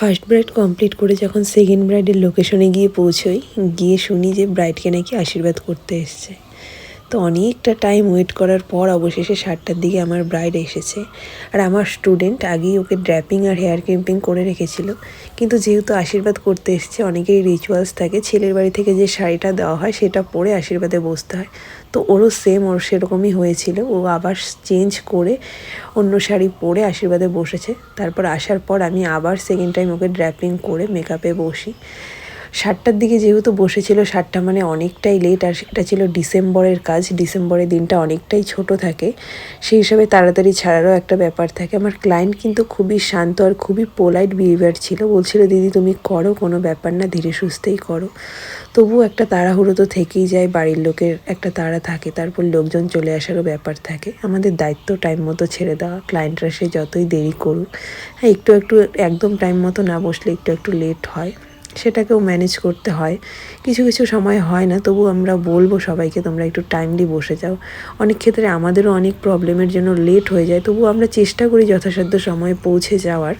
First bride complete করে যখন second ব্রাইডের লোকেশনে গিয়ে পৌঁছই, গিয়ে শুনি যে ব্রাইডকে নাকি আশীর্বাদ করতে এসছে। তো অনেকটা টাইম ওয়েট করার পর অবশেষে 7টার দিকে আমার ব্রাইড এসেছে। আর আমার স্টুডেন্ট আগেই ওকে ড্র্যাপিং আর হেয়ার ক্রিম্পিং করে রেখেছিল, কিন্তু যেহেতু আশীর্বাদ করতে এসছে অনেকেরই রিচুয়ালস থাকে, ছেলের বাড়ি থেকে যে শাড়িটা দেওয়া হয় সেটা পরে আশীর্বাদে বসতে হয়। তো ওর সেরকমই হয়েছিল। ও আবার চেঞ্জ করে অন্য শাড়ি পরে আশীর্বাদে বসেছে। তারপর আসার পর আমি আবার সেকেন্ড টাইম ওকে ড্র্যাপিং করে মেকআপে বসি। 7টার দিকে যেহেতু বসেছিল, 7টা মানে অনেকটাই লেট, আর সেটা ছিল ডিসেম্বরের কাজ। ডিসেম্বরের দিনটা অনেকটাই ছোট থাকে, সেই হিসাবে তাড়াতাড়ি ছাড়ারও একটা ব্যাপার থাকে। আমার ক্লায়েন্ট কিন্তু খুবই শান্ত আর খুবই পোলাইট বিহেভিয়ার ছিল। বলছিল, দিদি তুমি করো, কোনো ব্যাপার না, ধীরে সুস্থেই করো। তবুও একটা তাড়াহুড়ো তো থেকেই যায়, বাড়ির লোকের একটা তাড়া থাকে, তারপর লোকজন চলে আসারও ব্যাপার থাকে। আমাদের দায়িত্ব টাইম মতো ছেড়ে দেওয়া, ক্লায়েন্টরা সে যতই দেরি করুক। হ্যাঁ, একটু একদম টাইম মতো না বসলে একটু লেট হয়, সেটাকেও ম্যানেজ করতে হয়। কিছু কিছু সময় হয় না, তবু আমরা বলবো সবাইকে তোমরা একটু টাইমলি বসে যাও। অনেক ক্ষেত্রে আমাদেরও অনেক প্রবলেমের জন্য লেট হয়ে যায়, তবু আমরা চেষ্টা করি যথাসাধ্য সময়ে পৌঁছে যাওয়ার।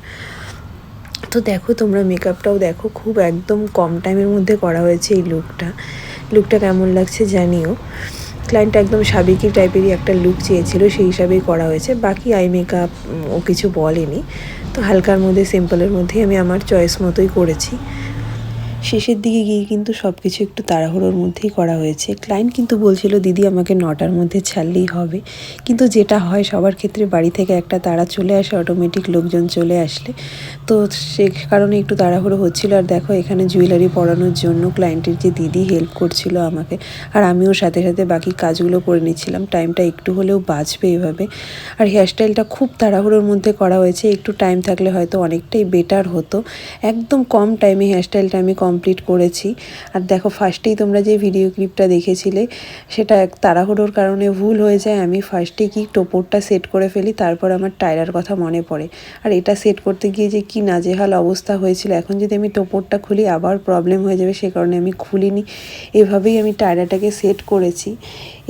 তো দেখো, তোমরা মেকআপটাও দেখো, খুব একদম কম টাইমের মধ্যে করা হয়েছে এই লুকটা কেমন লাগছে জানিও। ক্লায়েন্ট একদম সাবেকি টাইপেরই একটা লুক চেয়েছিল, সেই হিসাবেই করা হয়েছে। বাকি আই মেকআপ ও কিছু বলেনি, তো হালকার মধ্যে সিম্পলের মধ্যেই আমি আমার চয়েস মতোই করেছি। শেষের দিকে গিয়ে কিন্তু সব কিছু একটু তাড়াহুড়োর মধ্যেই করা হয়েছে। ক্লায়েন্ট কিন্তু বলছিল, দিদি আমাকে 9টার মধ্যে ছাড়লেই হবে, কিন্তু যেটা হয় সবার ক্ষেত্রে বাড়ি থেকে একটা তাড়া চলে আসে, অটোমেটিক লোকজন চলে আসলে, তো সে কারণে একটু তাড়াহুড়ো হচ্ছিল। আর দেখো, এখানে জুয়েলারি পরানোর জন্য ক্লায়েন্টের যে দিদি হেল্প করছিল আমাকে, আর আমিও সাথে সাথে বাকি কাজগুলো করে নিচ্ছিলাম। টাইমটা একটু হলেও বাঁচবে এভাবে। আর হেয়ারস্টাইলটা খুব তাড়াহুড়োর মধ্যে করা হয়েছে, একটু টাইম থাকলে হয়তো অনেকটাই বেটার হতো। একদম কম টাইমে হেয়ারস্টাইলটা আমি কমপ্লিট করেছি। আর দেখো, ফার্স্টেই তোমরা যে ভিডিও ক্লিপটা দেখেছিলে সেটা তাড়াহুড়োর কারণে ভুল হয়ে যায়। আমি ফার্স্টে কি টোপরটা সেট করে ফেলি, তারপর আমার টায়রার কথা মনে পড়ে। আর এটা সেট করতে গিয়ে যে কি নাজেহাল অবস্থা হয়েছিল, এখন যদি আমি টোপরটা খুলি আবার প্রবলেম হয়ে যাবে, সে কারণে আমি খুলিনি। এভাবেই আমি টায়রাটাকে সেট করেছি।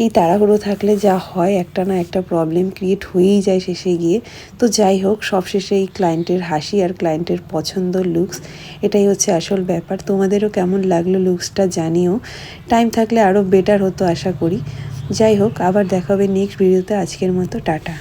এই তাড়াহুড়ো থাকলে যা হয়, একটা না একটা প্রবলেম ক্রিয়েট হয়েই যায় শেষে গিয়ে। তো যাই হোক, সবশেষে এই ক্লায়েন্টের হাসি আর ক্লায়েন্টের পছন্দর লুকস, এটাই হচ্ছে আসল ব্যাপার। তোমাদেরও কেমন লাগলো লুকসটা জানিও। টাইম থাকলে আরও বেটার হতো আশা করি। যাই হোক, আবার দেখা হবে নেক্সট ভিডিওতে। আজকের মতো টাটা।